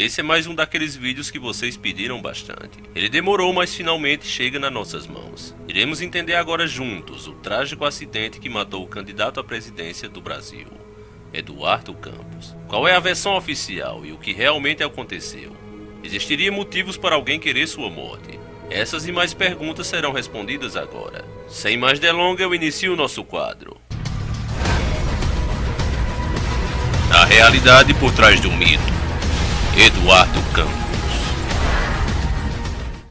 Esse é mais um daqueles vídeos que vocês pediram bastante. Ele demorou, mas finalmente chega nas nossas mãos. Iremos entender agora juntos o trágico acidente que matou o candidato à presidência do Brasil, Eduardo Campos. Qual é a versão oficial e o que realmente aconteceu? Existiria motivos para alguém querer sua morte? Essas e mais perguntas serão respondidas agora. Sem mais delongas, eu inicio o nosso quadro. A realidade por trás do mito. Eduardo Campos.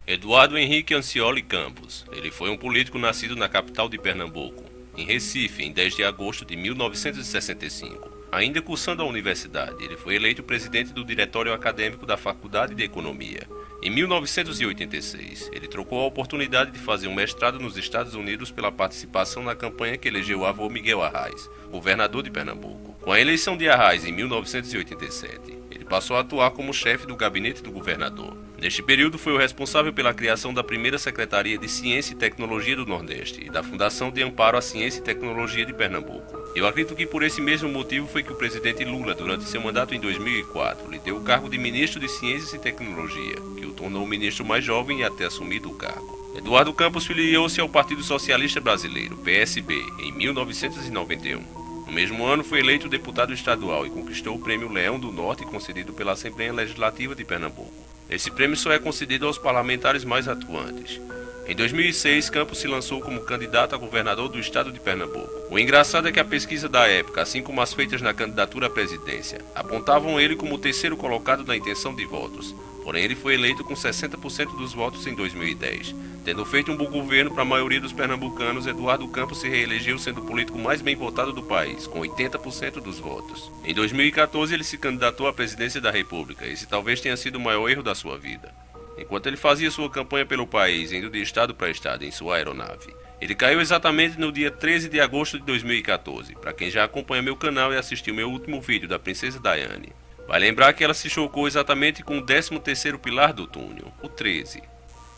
Eduardo Henrique Ancioli Campos. Ele foi um político nascido na capital de Pernambuco, em Recife, em 10 de agosto de 1965. Ainda cursando a universidade, ele foi eleito presidente do Diretório Acadêmico da Faculdade de Economia. Em 1986, ele trocou a oportunidade de fazer um mestrado nos Estados Unidos pela participação na campanha que elegeu o avô Miguel Arraes, governador de Pernambuco. Com a eleição de Arraes em 1987, ele passou a atuar como chefe do gabinete do governador. Neste período, foi o responsável pela criação da primeira Secretaria de Ciência e Tecnologia do Nordeste e da Fundação de Amparo à Ciência e Tecnologia de Pernambuco. Eu acredito que por esse mesmo motivo foi que o presidente Lula, durante seu mandato em 2004, lhe deu o cargo de Ministro de Ciências e Tecnologia, que o tornou o ministro mais jovem a ter assumido o cargo. Eduardo Campos filiou-se ao Partido Socialista Brasileiro, PSB, em 1991. No mesmo ano, foi eleito deputado estadual e conquistou o Prêmio Leão do Norte, concedido pela Assembleia Legislativa de Pernambuco. Esse prêmio só é concedido aos parlamentares mais atuantes. Em 2006, Campos se lançou como candidato a governador do estado de Pernambuco. O engraçado é que a pesquisa da época, assim como as feitas na candidatura à presidência, apontavam ele como o terceiro colocado na intenção de votos. Porém, ele foi eleito com 60% dos votos em 2010. Tendo feito um bom governo para a maioria dos pernambucanos, Eduardo Campos se reelegeu sendo o político mais bem votado do país, com 80% dos votos. Em 2014, ele se candidatou à presidência da República. Esse talvez tenha sido o maior erro da sua vida. Enquanto ele fazia sua campanha pelo país, indo de estado para estado em sua aeronave, ele caiu exatamente no dia 13 de agosto de 2014. Para quem já acompanha meu canal e assistiu meu último vídeo da Princesa Diane, vai lembrar que ela se chocou exatamente com o 13º pilar do túnel, o 13.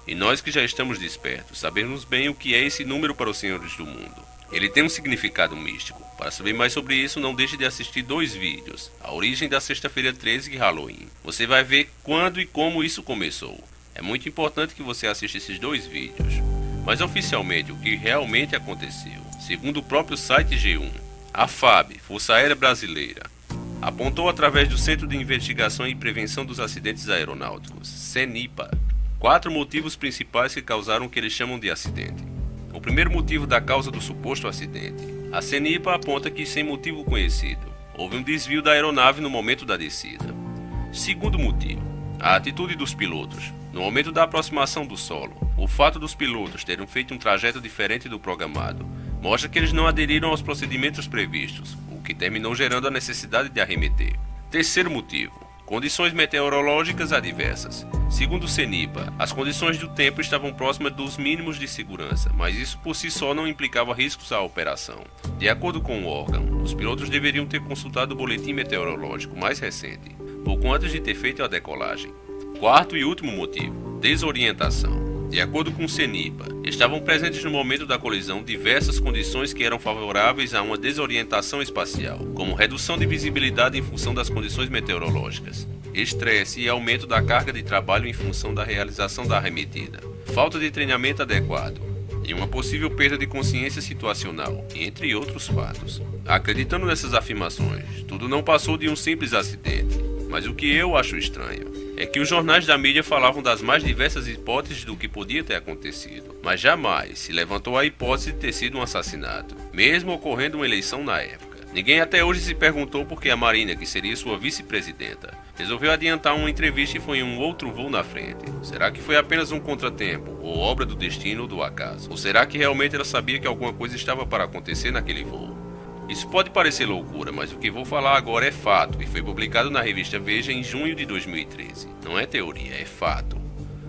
E nós que já estamos despertos, sabemos bem o que é esse número para os senhores do mundo. Ele tem um significado místico. Para saber mais sobre isso, não deixe de assistir 2 vídeos. A origem da sexta-feira 13 e Halloween. Você vai ver quando e como isso começou. É muito importante que você assista esses 2 vídeos. Mas oficialmente, o que realmente aconteceu? Segundo o próprio site G1, a FAB, Força Aérea Brasileira, apontou através do Centro de Investigação e Prevenção dos Acidentes Aeronáuticos, CENIPA, 4 motivos principais que causaram o que eles chamam de acidente. O primeiro motivo da causa do suposto acidente. A CENIPA aponta que, sem motivo conhecido, houve um desvio da aeronave no momento da descida. Segundo motivo, a atitude dos pilotos. No momento da aproximação do solo, o fato dos pilotos terem feito um trajeto diferente do programado mostra que eles não aderiram aos procedimentos previstos, o que terminou gerando a necessidade de arremeter. Terceiro motivo. Condições meteorológicas adversas. Segundo o CENIPA, as condições do tempo estavam próximas dos mínimos de segurança, mas isso por si só não implicava riscos à operação. De acordo com o órgão, os pilotos deveriam ter consultado o boletim meteorológico mais recente, pouco antes de ter feito a decolagem. Quarto e último motivo, desorientação. De acordo com o CENIPA, estavam presentes no momento da colisão diversas condições que eram favoráveis a uma desorientação espacial, como redução de visibilidade em função das condições meteorológicas, estresse e aumento da carga de trabalho em função da realização da arremetida, falta de treinamento adequado e uma possível perda de consciência situacional, entre outros fatos. Acreditando nessas afirmações, tudo não passou de um simples acidente, mas o que eu acho estranho é que os jornais da mídia falavam das mais diversas hipóteses do que podia ter acontecido, mas jamais se levantou a hipótese de ter sido um assassinato, mesmo ocorrendo uma eleição na época. Ninguém até hoje se perguntou por que a Marina, que seria sua vice-presidenta, resolveu adiantar uma entrevista e foi em um outro voo na frente. Será que foi apenas um contratempo, ou obra do destino ou do acaso? Ou será que realmente ela sabia que alguma coisa estava para acontecer naquele voo? Isso pode parecer loucura, mas o que vou falar agora é fato e foi publicado na revista Veja em junho de 2013. Não é teoria, é fato.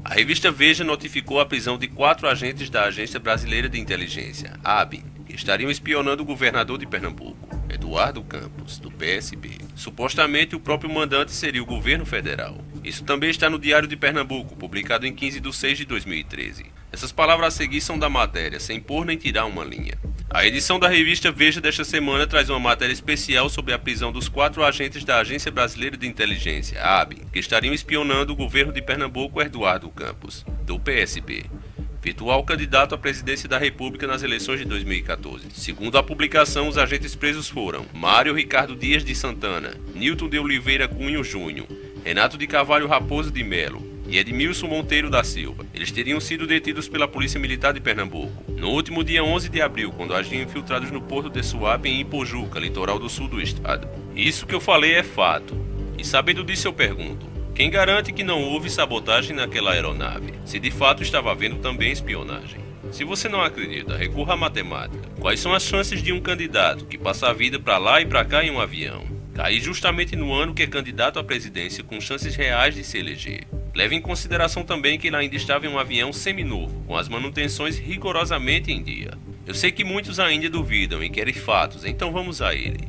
A revista Veja notificou a prisão de 4 agentes da Agência Brasileira de Inteligência, ABIN, que estariam espionando o governador de Pernambuco, Eduardo Campos, do PSB. Supostamente o próprio mandante seria o governo federal. Isso também está no Diário de Pernambuco, publicado em 15 de 6 de 2013. Essas palavras a seguir são da matéria, sem pôr nem tirar uma linha. A edição da revista Veja desta semana traz uma matéria especial sobre a prisão dos 4 agentes da Agência Brasileira de Inteligência, a ABIN, que estariam espionando o governo de Pernambuco, Eduardo Campos, do PSB, virtual candidato à presidência da República nas eleições de 2014. Segundo a publicação, os agentes presos foram Mário Ricardo Dias de Santana, Nilton de Oliveira Cunho Júnior, Renato de Carvalho Raposo de Melo e Edmilson Monteiro da Silva. Eles teriam sido detidos pela Polícia Militar de Pernambuco no último dia 11 de abril, quando agiam infiltrados no porto de Suape, em Ipojuca, litoral do sul do estado. Isso que eu falei é fato. E sabendo disso eu pergunto, quem garante que não houve sabotagem naquela aeronave, se de fato estava havendo também espionagem? Se você não acredita, recorra à matemática. Quais são as chances de um candidato que passa a vida para lá e para cá em um avião cair justamente no ano que é candidato à presidência com chances reais de se eleger? Leve em consideração também que ele ainda estava em um avião seminovo, com as manutenções rigorosamente em dia. Eu sei que muitos ainda duvidam e querem fatos, então vamos a ele.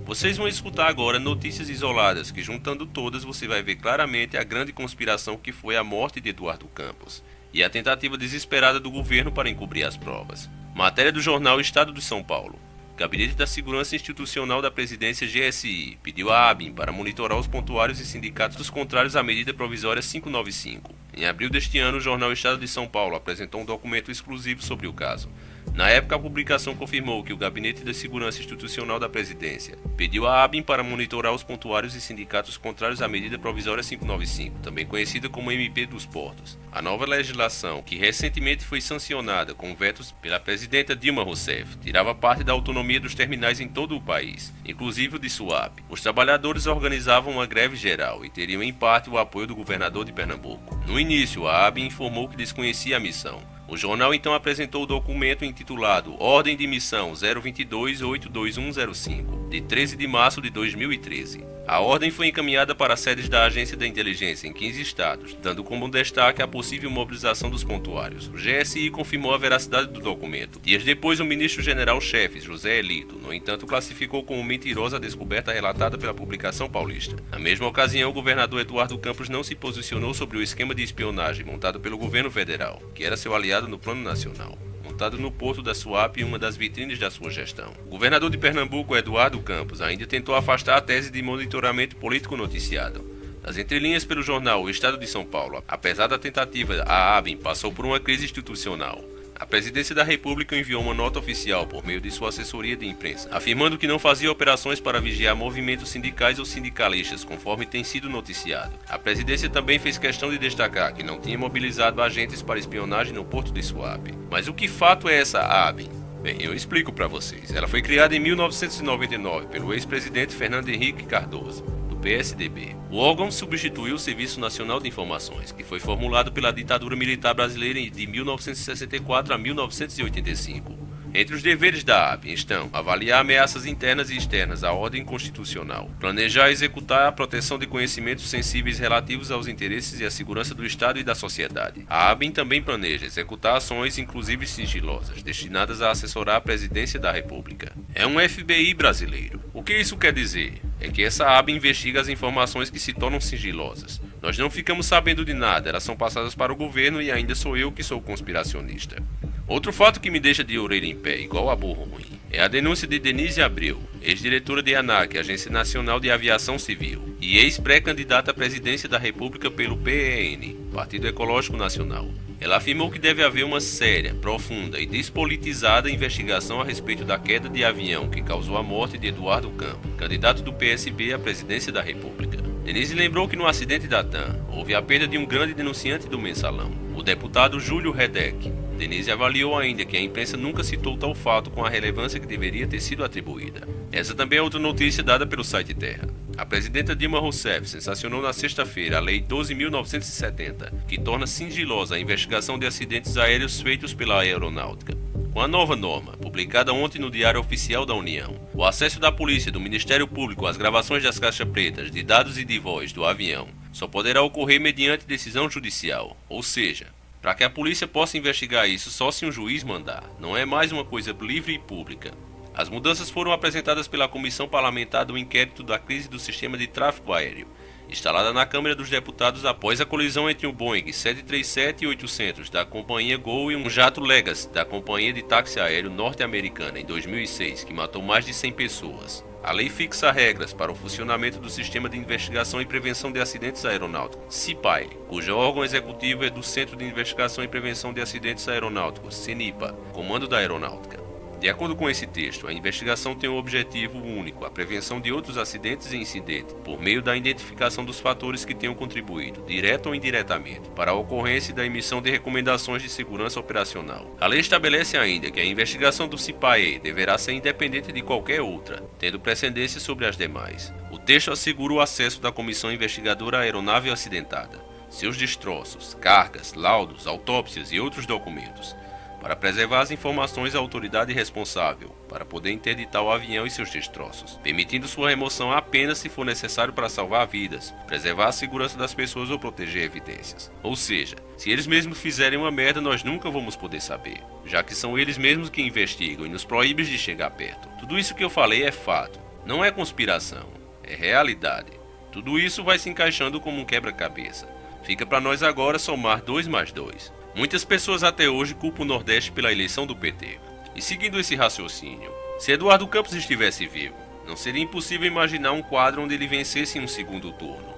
Vocês vão escutar agora notícias isoladas que, juntando todas, você vai ver claramente a grande conspiração que foi a morte de Eduardo Campos e a tentativa desesperada do governo para encobrir as provas. Matéria do jornal Estado de São Paulo. Gabinete da Segurança Institucional da Presidência GSI pediu à ABIN para monitorar os pontuários e sindicatos contrários à medida provisória 595. Em abril deste ano, o jornal Estado de São Paulo apresentou um documento exclusivo sobre o caso. Na época, a publicação confirmou que o Gabinete da Segurança Institucional da Presidência pediu à ABIN para monitorar os pontuários e sindicatos contrários à medida provisória 595, também conhecida como MP dos Portos. A nova legislação, que recentemente foi sancionada com vetos pela presidenta Dilma Rousseff, tirava parte da autonomia dos terminais em todo o país, inclusive o de Suape. Os trabalhadores organizavam uma greve geral e teriam em parte o apoio do governador de Pernambuco. No início, a ABIN informou que desconhecia a missão. O jornal então apresentou o documento intitulado Ordem de Missão 022-82105, de 13 de março de 2013. A ordem foi encaminhada para as sedes da Agência da Inteligência em 15 estados, dando como destaque a possível mobilização dos pontuários. O GSI confirmou a veracidade do documento. Dias depois, o ministro-general-chefe, José Elito, no entanto, classificou como mentirosa a descoberta relatada pela publicação paulista. Na mesma ocasião, o governador Eduardo Campos não se posicionou sobre o esquema de espionagem montado pelo governo federal, que era seu aliado no plano nacional, montado no porto da Suape, uma das vitrines da sua gestão. O governador de Pernambuco, Eduardo Campos, ainda tentou afastar a tese de monitoramento político noticiado. Nas entrelinhas pelo jornal O Estado de São Paulo, apesar da tentativa, a ABIN passou por uma crise institucional. A Presidência da República enviou uma nota oficial por meio de sua assessoria de imprensa, afirmando que não fazia operações para vigiar movimentos sindicais ou sindicalistas, conforme tem sido noticiado. A Presidência também fez questão de destacar que não tinha mobilizado agentes para espionagem no porto de Suape. Mas o que fato é essa ABIN? Bem, eu explico para vocês. Ela foi criada em 1999 pelo ex-presidente Fernando Henrique Cardoso, do PSDB. O órgão substituiu o Serviço Nacional de Informações, que foi formulado pela ditadura militar brasileira de 1964 a 1985. Entre os deveres da ABIN estão avaliar ameaças internas e externas à ordem constitucional, planejar e executar a proteção de conhecimentos sensíveis relativos aos interesses e à segurança do Estado e da sociedade. A ABIN também planeja executar ações, inclusive sigilosas, destinadas a assessorar a Presidência da República. É um FBI brasileiro. O que isso quer dizer? É que essa ABIN investiga as informações que se tornam sigilosas. Nós não ficamos sabendo de nada, elas são passadas para o governo e ainda sou eu que sou conspiracionista. Outro fato que me deixa de orelha em pé, igual a burro ruim, é a denúncia de Denise Abreu, ex-diretora de ANAC, Agência Nacional de Aviação Civil, e ex-pré-candidata à presidência da República pelo PEN, Partido Ecológico Nacional. Ela afirmou que deve haver uma séria, profunda e despolitizada investigação a respeito da queda de avião que causou a morte de Eduardo Campos, candidato do PSB à presidência da República. Denise lembrou que no acidente da TAM houve a perda de um grande denunciante do mensalão, o deputado Júlio Redec. Denise avaliou ainda que a imprensa nunca citou tal fato com a relevância que deveria ter sido atribuída. Essa também é outra notícia dada pelo site Terra. A presidenta Dilma Rousseff sensacionou na sexta-feira a Lei 12.970, que torna sigilosa a investigação de acidentes aéreos feitos pela aeronáutica. Com a nova norma, publicada ontem no Diário Oficial da União, o acesso da polícia e do Ministério Público às gravações das caixas pretas de dados e de voz do avião só poderá ocorrer mediante decisão judicial, ou seja, para que a polícia possa investigar isso só se um juiz mandar. Não é mais uma coisa livre e pública. As mudanças foram apresentadas pela Comissão Parlamentar do Inquérito da Crise do Sistema de Tráfego Aéreo, instalada na Câmara dos Deputados após a colisão entre um Boeing 737-800 da companhia Gol e um jato Legacy da companhia de táxi aéreo norte-americana em 2006, que matou mais de 100 pessoas. A lei fixa regras para o funcionamento do Sistema de Investigação e Prevenção de Acidentes Aeronáuticos, CIPAE, cujo órgão executivo é do Centro de Investigação e Prevenção de Acidentes Aeronáuticos, CENIPA, Comando da Aeronáutica. De acordo com esse texto, a investigação tem um objetivo único, a prevenção de outros acidentes e incidentes, por meio da identificação dos fatores que tenham contribuído, direta ou indiretamente, para a ocorrência e da emissão de recomendações de segurança operacional. A lei estabelece ainda que a investigação do CIPAE deverá ser independente de qualquer outra, tendo precedência sobre as demais. O texto assegura o acesso da Comissão Investigadora à aeronave acidentada, seus destroços, cargas, laudos, autópsias e outros documentos, para preservar as informações à autoridade responsável, para poder interditar o avião e seus destroços, permitindo sua remoção apenas se for necessário para salvar vidas, preservar a segurança das pessoas ou proteger evidências. Ou seja, se eles mesmos fizerem uma merda, nós nunca vamos poder saber, já que são eles mesmos que investigam e nos proíbem de chegar perto. Tudo isso que eu falei é fato, não é conspiração, é realidade. Tudo isso vai se encaixando como um quebra-cabeça. Fica para nós agora somar 2 mais 2. Muitas pessoas até hoje culpam o Nordeste pela eleição do PT. E seguindo esse raciocínio, se Eduardo Campos estivesse vivo, não seria impossível imaginar um quadro onde ele vencesse em um segundo turno.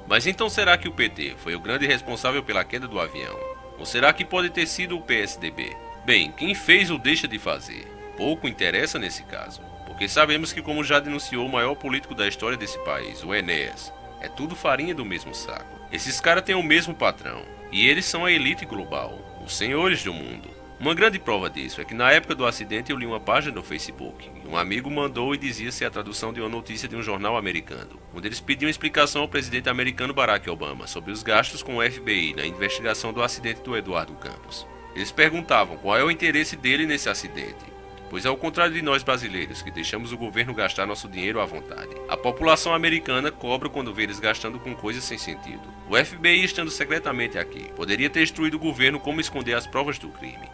Mas então será que o PT foi o grande responsável pela queda do avião? Ou será que pode ter sido o PSDB? Bem, quem fez ou deixa de fazer, pouco interessa nesse caso, porque sabemos que, como já denunciou o maior político da história desse país, o Enéas, é tudo farinha do mesmo saco. Esses caras têm o mesmo patrão. E eles são a elite global, os senhores do mundo. Uma grande prova disso é que na época do acidente eu li uma página no Facebook, e um amigo mandou e dizia ser a tradução de uma notícia de um jornal americano, onde eles pediam explicação ao presidente americano Barack Obama sobre os gastos com o FBI na investigação do acidente do Eduardo Campos. Eles perguntavam qual é o interesse dele nesse acidente, pois ao contrário de nós brasileiros, que deixamos o governo gastar nosso dinheiro à vontade, a população americana cobra quando vê eles gastando com coisas sem sentido. O FBI, estando secretamente aqui, poderia ter instruído o governo como esconder as provas do crime.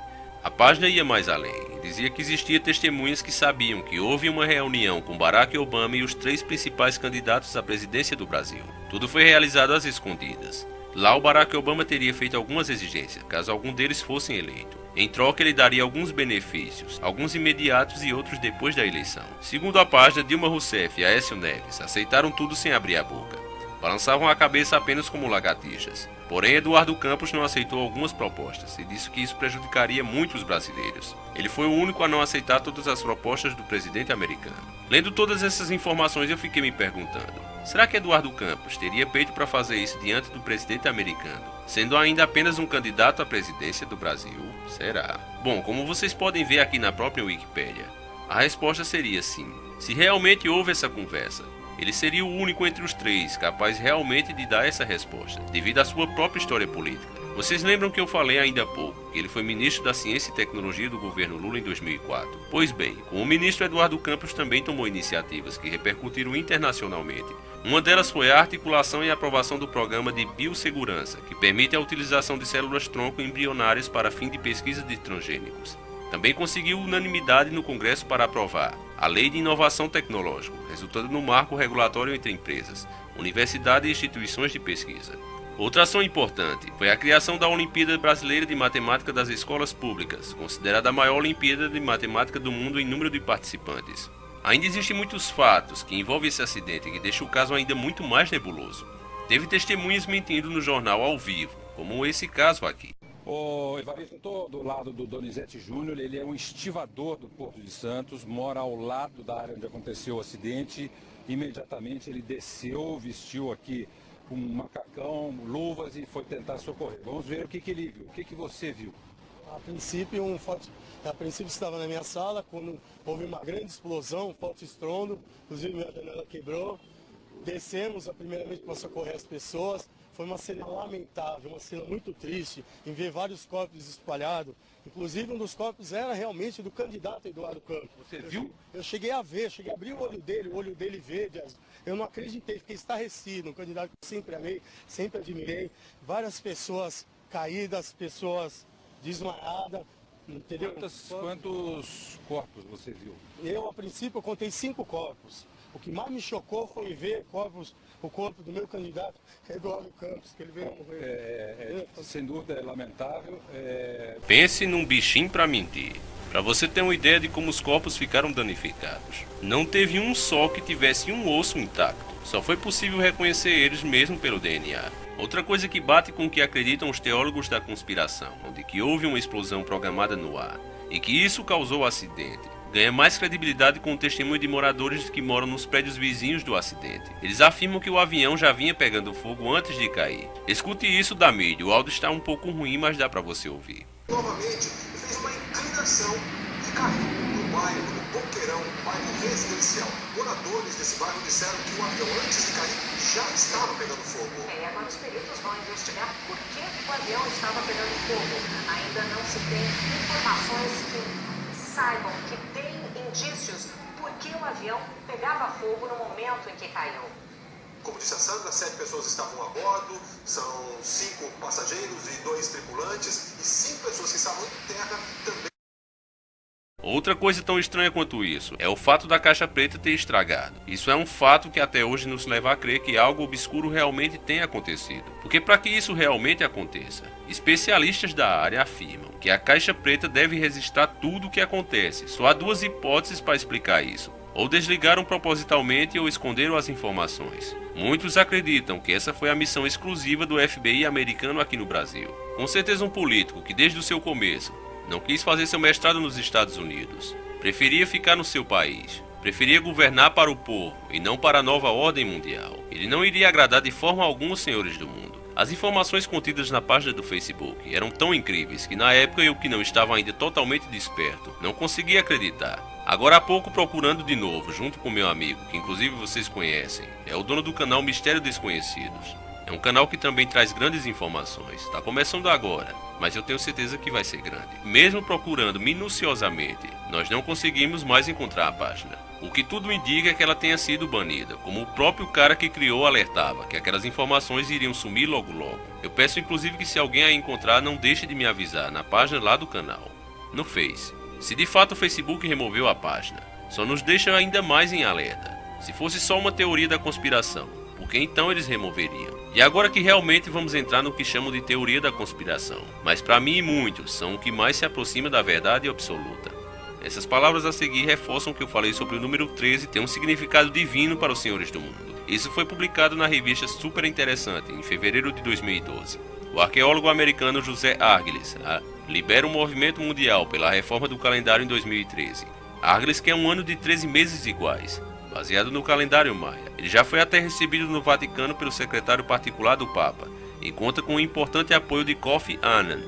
A página ia mais além e dizia que existia testemunhas que sabiam que houve uma reunião com Barack Obama e os 3 principais candidatos à presidência do Brasil. Tudo foi realizado às escondidas. Lá o Barack Obama teria feito algumas exigências, caso algum deles fossem eleito. Em troca, ele daria alguns benefícios, alguns imediatos e outros depois da eleição. Segundo a página, Dilma Rousseff e Aécio Neves aceitaram tudo sem abrir a boca. Balançavam a cabeça apenas como lagartixas. Porém, Eduardo Campos não aceitou algumas propostas e disse que isso prejudicaria muito os brasileiros. Ele foi o único a não aceitar todas as propostas do presidente americano. Lendo todas essas informações, eu fiquei me perguntando: será que Eduardo Campos teria peito para fazer isso diante do presidente americano, sendo ainda apenas um candidato à presidência do Brasil? Será? Bom, como vocês podem ver aqui na própria Wikipédia, a resposta seria sim. Se realmente houve essa conversa, ele seria o único entre os 3 capaz realmente de dar essa resposta, devido à sua própria história política. Vocês lembram que eu falei ainda há pouco que ele foi ministro da Ciência e Tecnologia do governo Lula em 2004? Pois bem, com o ministro Eduardo Campos também tomou iniciativas que repercutiram internacionalmente. Uma delas foi a articulação e aprovação do Programa de Biossegurança, que permite a utilização de células-tronco embrionárias para fim de pesquisa de transgênicos. Também conseguiu unanimidade no Congresso para aprovar a Lei de Inovação Tecnológica, resultando no marco regulatório entre empresas, universidades e instituições de pesquisa. Outra ação importante foi a criação da Olimpíada Brasileira de Matemática das Escolas Públicas, considerada a maior Olimpíada de Matemática do mundo em número de participantes. Ainda existem muitos fatos que envolvem esse acidente que deixam o caso ainda muito mais nebuloso. Teve testemunhas mentindo no jornal ao vivo, como esse caso aqui. O Evaristo, estou do lado do Donizete Júnior, ele é um estivador do Porto de Santos, mora ao lado da área onde aconteceu o acidente. Imediatamente ele desceu, vestiu aqui um macacão, luvas e foi tentar socorrer. Vamos ver o que ele viu. O que você viu? A princípio estava na minha sala, quando houve uma grande explosão, um forte estrondo, inclusive minha janela quebrou. Descemos primeiramente para socorrer as pessoas. Foi uma cena lamentável, uma cena muito triste, em ver vários corpos espalhados. Inclusive, um dos corpos era realmente do candidato Eduardo Campos. Você viu? Eu cheguei a ver, cheguei a abrir o olho dele verde. Eu não acreditei, fiquei estarrecido. Um candidato que eu sempre amei, sempre admirei. Várias pessoas caídas, pessoas desmaiadas. entendeu? Quantos corpos você viu? Eu, a princípio, eu contei 5 corpos. O que mais me chocou foi ver o corpo do meu candidato, Eduardo Campos, que ele veio morrer. Sem dúvida, é lamentável. Pense num bichinho para mentir. Para você ter uma ideia de como os corpos ficaram danificados. Não teve um só que tivesse um osso intacto. Só foi possível reconhecer eles mesmo pelo DNA. Outra coisa que bate com o que acreditam os teólogos da conspiração, de que houve uma explosão programada no ar e que isso causou o acidente, ganha mais credibilidade com o testemunho de moradores que moram nos prédios vizinhos do acidente. Eles afirmam que o avião já vinha pegando fogo antes de cair. Escute isso da mídia, o áudio está um pouco ruim, mas dá para você ouvir. Novamente, fez uma inclinação e caiu no bairro, no Boqueirão, bairro residencial. Moradores desse bairro disseram que o avião, antes de cair, já estava pegando fogo. E agora os peritos vão investigar por que o avião estava pegando fogo. Ainda não se tem informações que saibam, que deem indícios por que o avião pegava fogo no momento em que caiu. Como disse a Sandra, 7 pessoas estavam a bordo, são 5 passageiros e 2 tripulantes, e 5 pessoas que estavam em terra também. Outra coisa tão estranha quanto isso é o fato da caixa preta ter estragado. Isso é um fato que até hoje nos leva a crer que algo obscuro realmente tem acontecido. Porque para que isso realmente aconteça, especialistas da área afirmam que a caixa preta deve registrar tudo o que acontece. Só há 2 hipóteses para explicar isso. Ou desligaram propositalmente ou esconderam as informações. Muitos acreditam que essa foi a missão exclusiva do FBI americano aqui no Brasil. Com certeza um político que desde o seu começo não quis fazer seu mestrado nos Estados Unidos. Preferia ficar no seu país. Preferia governar para o povo e não para a nova ordem mundial. Ele não iria agradar de forma alguma os senhores do mundo. As informações contidas na página do Facebook eram tão incríveis que na época eu, que não estava ainda totalmente desperto, não conseguia acreditar. Agora há pouco, procurando de novo, junto com meu amigo, que inclusive vocês conhecem, é o dono do canal Mistério Desconhecidos. É um canal que também traz grandes informações. Está começando agora, mas eu tenho certeza que vai ser grande. Mesmo procurando minuciosamente, nós não conseguimos mais encontrar a página. O que tudo indica é que ela tenha sido banida, como o próprio cara que criou alertava, que aquelas informações iriam sumir logo logo. Eu peço inclusive que se alguém a encontrar, não deixe de me avisar na página lá do canal, no Face. Se de fato o Facebook removeu a página, só nos deixa ainda mais em alerta. Se fosse só uma teoria da conspiração, porque então eles removeriam. E agora que realmente vamos entrar no que chamam de teoria da conspiração, mas para mim e muitos são o que mais se aproxima da verdade absoluta. Essas palavras a seguir reforçam que eu falei sobre o número 13 ter um significado divino para os senhores do mundo. Isso foi publicado na revista Super Interessante em fevereiro de 2012. O arqueólogo americano José Arglis libera um movimento mundial pela reforma do calendário em 2013. Arglis quer um ano de 13 meses iguais, baseado no calendário maia. Ele já foi até recebido no Vaticano pelo secretário particular do Papa e conta com o importante apoio de Kofi Annan,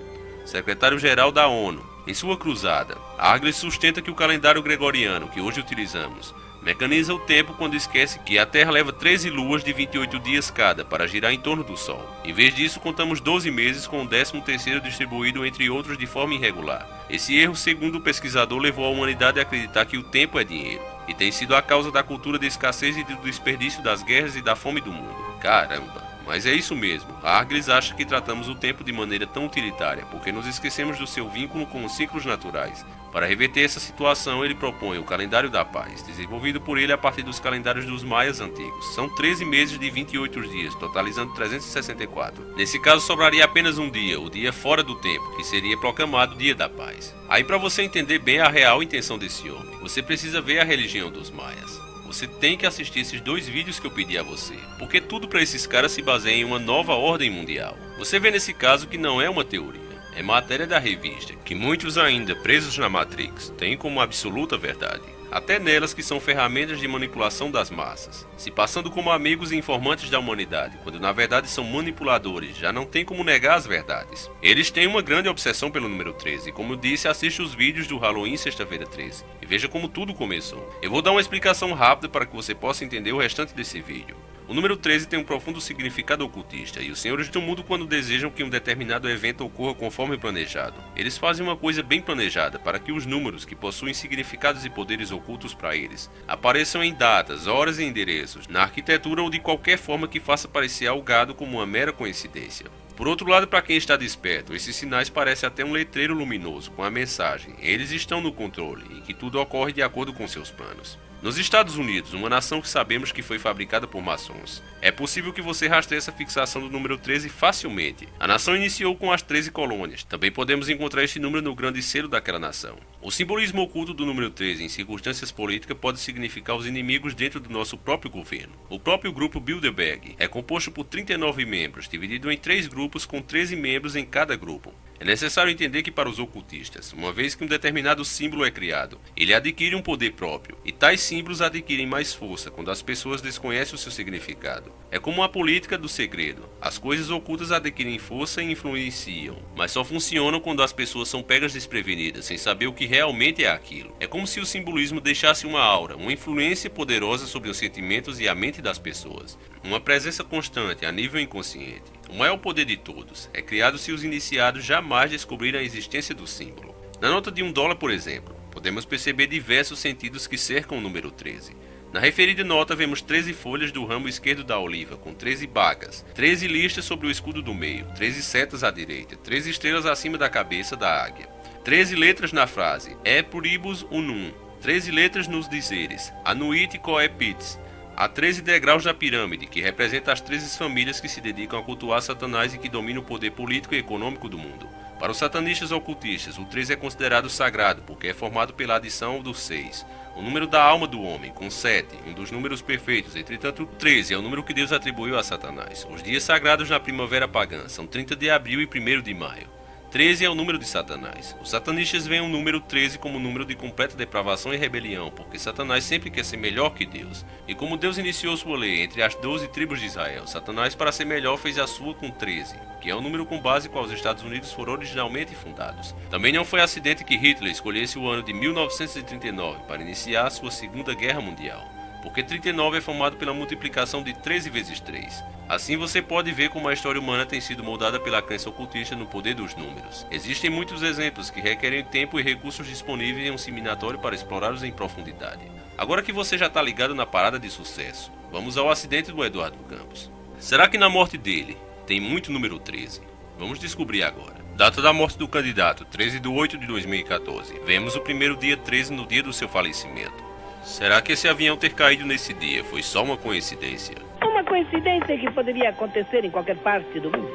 secretário-geral da ONU. Em sua cruzada, Arglis sustenta que o calendário gregoriano que hoje utilizamos mecaniza o tempo quando esquece que a Terra leva 13 luas de 28 dias cada para girar em torno do Sol. Em vez disso, contamos 12 meses com o 13º distribuído entre outros de forma irregular. Esse erro, segundo o pesquisador, levou a humanidade a acreditar que o tempo é dinheiro, e tem sido a causa da cultura de escassez e do desperdício das guerras e da fome do mundo. Caramba! Mas é isso mesmo, Arglis acha que tratamos o tempo de maneira tão utilitária porque nos esquecemos do seu vínculo com os ciclos naturais. Para reverter essa situação, ele propõe o calendário da paz, desenvolvido por ele a partir dos calendários dos maias antigos. São 13 meses de 28 dias, totalizando 364. Nesse caso, sobraria apenas um dia, o dia fora do tempo, que seria proclamado Dia da Paz. Aí, para você entender bem a real intenção desse homem, você precisa ver a religião dos maias. Você tem que assistir esses 2 vídeos que eu pedi a você, porque tudo para esses caras se baseia em uma nova ordem mundial. Você vê nesse caso que não é uma teoria, é matéria da revista, que muitos ainda presos na Matrix têm como absoluta verdade, até nelas que são ferramentas de manipulação das massas, se passando como amigos e informantes da humanidade, quando na verdade são manipuladores, já não tem como negar as verdades. Eles têm uma grande obsessão pelo número 13, e como eu disse, assiste os vídeos do Halloween Sexta-feira 13, e veja como tudo começou. Eu vou dar uma explicação rápida para que você possa entender o restante desse vídeo. O número 13 tem um profundo significado ocultista, e os senhores do mundo, quando desejam que um determinado evento ocorra conforme planejado, eles fazem uma coisa bem planejada para que os números, que possuem significados e poderes ocultos para eles, apareçam em datas, horas e endereços, na arquitetura ou de qualquer forma que faça parecer algo como uma mera coincidência. Por outro lado, para quem está desperto, esses sinais parecem até um letreiro luminoso com a mensagem: eles estão no controle e que tudo ocorre de acordo com seus planos. Nos Estados Unidos, uma nação que sabemos que foi fabricada por maçons, é possível que você rastreie essa fixação do número 13 facilmente. A nação iniciou com as 13 colônias. Também podemos encontrar este número no grande selo daquela nação. O simbolismo oculto do número 13 em circunstâncias políticas pode significar os inimigos dentro do nosso próprio governo. O próprio grupo Bilderberg é composto por 39 membros, dividido em 3 grupos com 13 membros em cada grupo. É necessário entender que para os ocultistas, uma vez que um determinado símbolo é criado, ele adquire um poder próprio, e tais símbolos adquirem mais força quando as pessoas desconhecem o seu significado. É como a política do segredo. As coisas ocultas adquirem força e influenciam, mas só funcionam quando as pessoas são pegas desprevenidas, sem saber o que realmente é aquilo. É como se o simbolismo deixasse uma aura, uma influência poderosa sobre os sentimentos e a mente das pessoas, uma presença constante a nível inconsciente. O maior poder de todos é criado se os iniciados jamais descobrirem a existência do símbolo. Na nota de $1, por exemplo, podemos perceber diversos sentidos que cercam o número 13. Na referida nota vemos 13 folhas do ramo esquerdo da oliva, com 13 bagas, 13 listas sobre o escudo do meio, 13 setas à direita, 13 estrelas acima da cabeça da águia, 13 letras na frase E pluribus unum, 13 letras nos dizeres Anuit coepits. Há 13 degraus da pirâmide, que representa as 13 famílias que se dedicam a cultuar Satanás e que dominam o poder político e econômico do mundo. Para os satanistas ocultistas, o 13 é considerado sagrado, porque é formado pela adição do 6, o número da alma do homem, com 7, um dos números perfeitos. Entretanto, o 13 é o número que Deus atribuiu a Satanás. Os dias sagrados na primavera pagã são 30 de abril e 1º de maio. 13 é o número de Satanás. Os satanistas veem o número 13 como número de completa depravação e rebelião, porque Satanás sempre quer ser melhor que Deus. E como Deus iniciou sua lei entre as 12 tribos de Israel, Satanás, para ser melhor, fez a sua com 13, que é o número com base com os Estados Unidos foram originalmente fundados. Também não foi acidente que Hitler escolhesse o ano de 1939 para iniciar a sua Segunda Guerra Mundial, porque 39 é formado pela multiplicação de 13 vezes 3. Assim você pode ver como a história humana tem sido moldada pela crença ocultista no poder dos números. Existem muitos exemplos que requerem tempo e recursos disponíveis em um seminário para explorá-los em profundidade. Agora que você já está ligado na parada de sucesso, vamos ao acidente do Eduardo Campos. Será que na morte dele tem muito número 13? Vamos descobrir agora. Data da morte do candidato, 13 de 8 de 2014. Vemos o primeiro dia 13 no dia do seu falecimento. Será que esse avião ter caído nesse dia foi só uma coincidência? Uma coincidência que poderia acontecer em qualquer parte do mundo.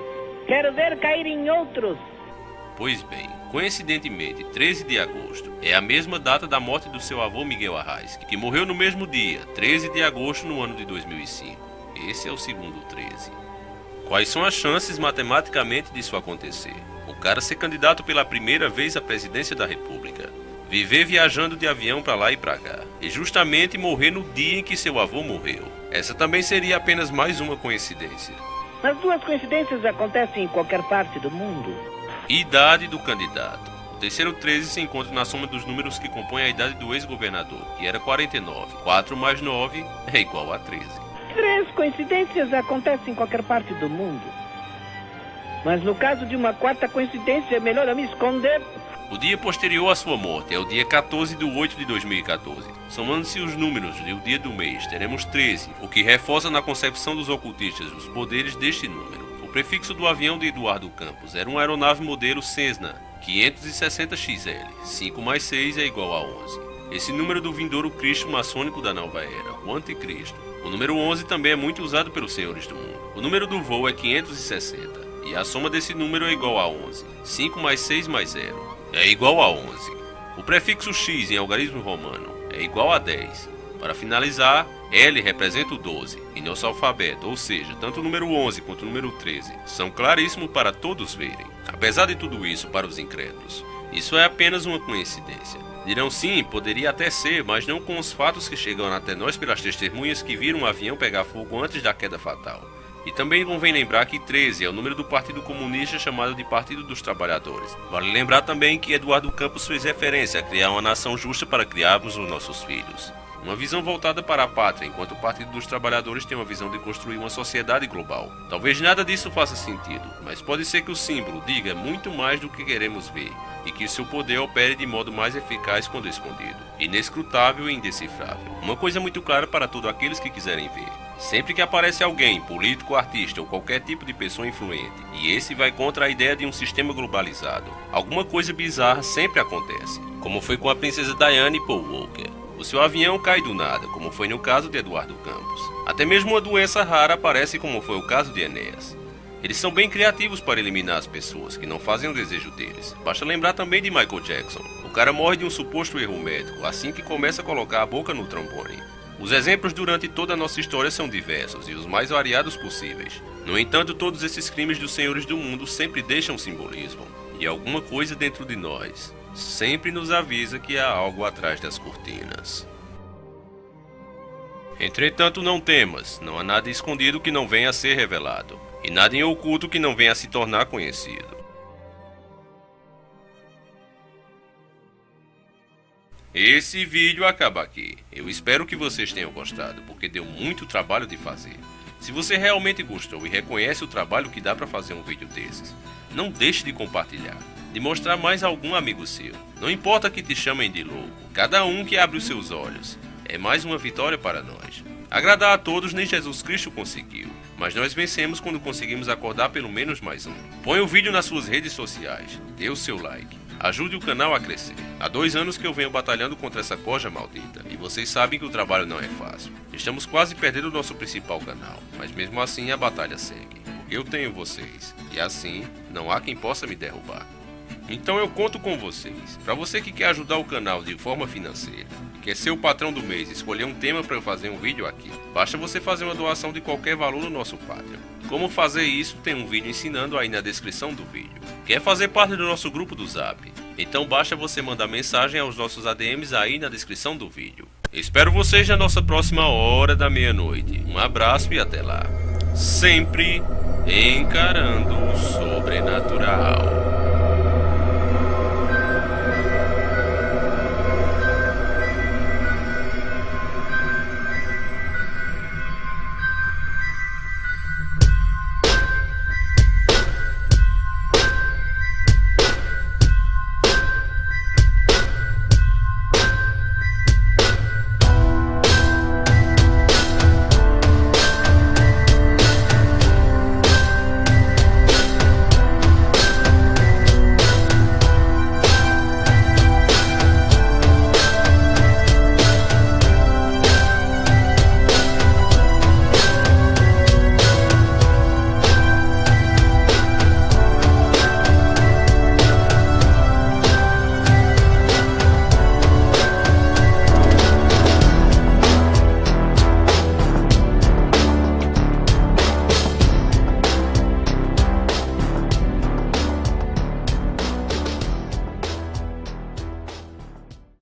Quero ver cair em outros. Pois bem, coincidentemente, 13 de agosto é a mesma data da morte do seu avô Miguel Arraes, que morreu no mesmo dia, 13 de agosto no ano de 2005. Esse é o segundo 13. Quais são as chances matematicamente disso acontecer? O cara ser candidato pela primeira vez à presidência da República, viver viajando de avião para lá e para cá, e justamente morrer no dia em que seu avô morreu. Essa também seria apenas mais uma coincidência. As duas coincidências acontecem em qualquer parte do mundo. Idade do candidato. O terceiro 13 se encontra na soma dos números que compõem a idade do ex-governador, que era 49. 4 mais 9 é igual a 13. 3 coincidências acontecem em qualquer parte do mundo. Mas no caso de uma quarta coincidência, é melhor eu me esconder. O dia posterior à sua morte é o dia 14 de 8 de 2014. Somando-se os números e o dia do mês, teremos 13, o que reforça na concepção dos ocultistas os poderes deste número. O prefixo do avião de Eduardo Campos era uma aeronave modelo Cessna 560XL. 5 mais 6 é igual a 11. Esse número do vindouro Cristo maçônico da nova era, o Anticristo. O número 11 também é muito usado pelos senhores do mundo. O número do voo é 560, e a soma desse número é igual a 11. 5 mais 6 mais 0 é igual a 11. O prefixo X em algarismo romano é igual a 10. Para finalizar, L representa o 12 em nosso alfabeto, ou seja, tanto o número 11 quanto o número 13 são claríssimos para todos verem. Apesar de tudo isso, para os incrédulos, isso é apenas uma coincidência. Dirão sim, poderia até ser, mas não com os fatos que chegam até nós pelas testemunhas que viram um avião pegar fogo antes da queda fatal. E também convém lembrar que 13 é o número do Partido Comunista chamado de Partido dos Trabalhadores. Vale lembrar também que Eduardo Campos fez referência a criar uma nação justa para criarmos os nossos filhos. Uma visão voltada para a pátria, enquanto o Partido dos Trabalhadores tem uma visão de construir uma sociedade global. Talvez nada disso faça sentido, mas pode ser que o símbolo diga muito mais do que queremos ver, e que o seu poder opere de modo mais eficaz quando escondido, inescrutável e indecifrável. Uma coisa muito clara para todos aqueles que quiserem ver: Sempre que aparece alguém, político, artista ou qualquer tipo de pessoa influente, e esse vai contra a ideia de um sistema globalizado, alguma coisa bizarra sempre acontece, como foi com a princesa Diana e Paul Walker. O seu avião cai do nada, como foi no caso de Eduardo Campos. Até mesmo uma doença rara aparece, como foi o caso de Enéas. Eles são bem criativos para eliminar as pessoas que não fazem o desejo deles. Basta lembrar também de Michael Jackson. O cara morre de um suposto erro médico assim que começa a colocar a boca no trombone. Os exemplos durante toda a nossa história são diversos e os mais variados possíveis. No entanto, todos esses crimes dos senhores do mundo sempre deixam simbolismo. E alguma coisa dentro de nós sempre nos avisa que há algo atrás das cortinas. Entretanto, não temas, não há nada escondido que não venha a ser revelado, e nada em oculto que não venha a se tornar conhecido. Esse vídeo acaba aqui. Eu espero que vocês tenham gostado, porque deu muito trabalho de fazer. Se você realmente gostou e reconhece o trabalho que dá para fazer um vídeo desses, não deixe de compartilhar, de mostrar mais a algum amigo seu. Não importa que te chamem de louco, cada um que abre os seus olhos é mais uma vitória para nós. Agradar a todos nem Jesus Cristo conseguiu, mas nós vencemos quando conseguimos acordar pelo menos mais um. Põe o vídeo nas suas redes sociais, dê o seu like, ajude o canal a crescer. Há 2 anos que eu venho batalhando contra essa corja maldita, e vocês sabem que o trabalho não é fácil. Estamos quase perdendo o nosso principal canal, mas mesmo assim a batalha segue, porque eu tenho vocês, e assim não há quem possa me derrubar. Então eu conto com vocês. Para você que quer ajudar o canal de forma financeira, quer ser o patrão do mês e escolher um tema para eu fazer um vídeo aqui, basta você fazer uma doação de qualquer valor no nosso Patreon. Como fazer isso tem um vídeo ensinando aí na descrição do vídeo. Quer fazer parte do nosso grupo do Zap? Então basta você mandar mensagem aos nossos ADMs aí na descrição do vídeo. Espero vocês na nossa próxima hora da meia-noite. Um abraço e até lá. Sempre encarando o sobrenatural.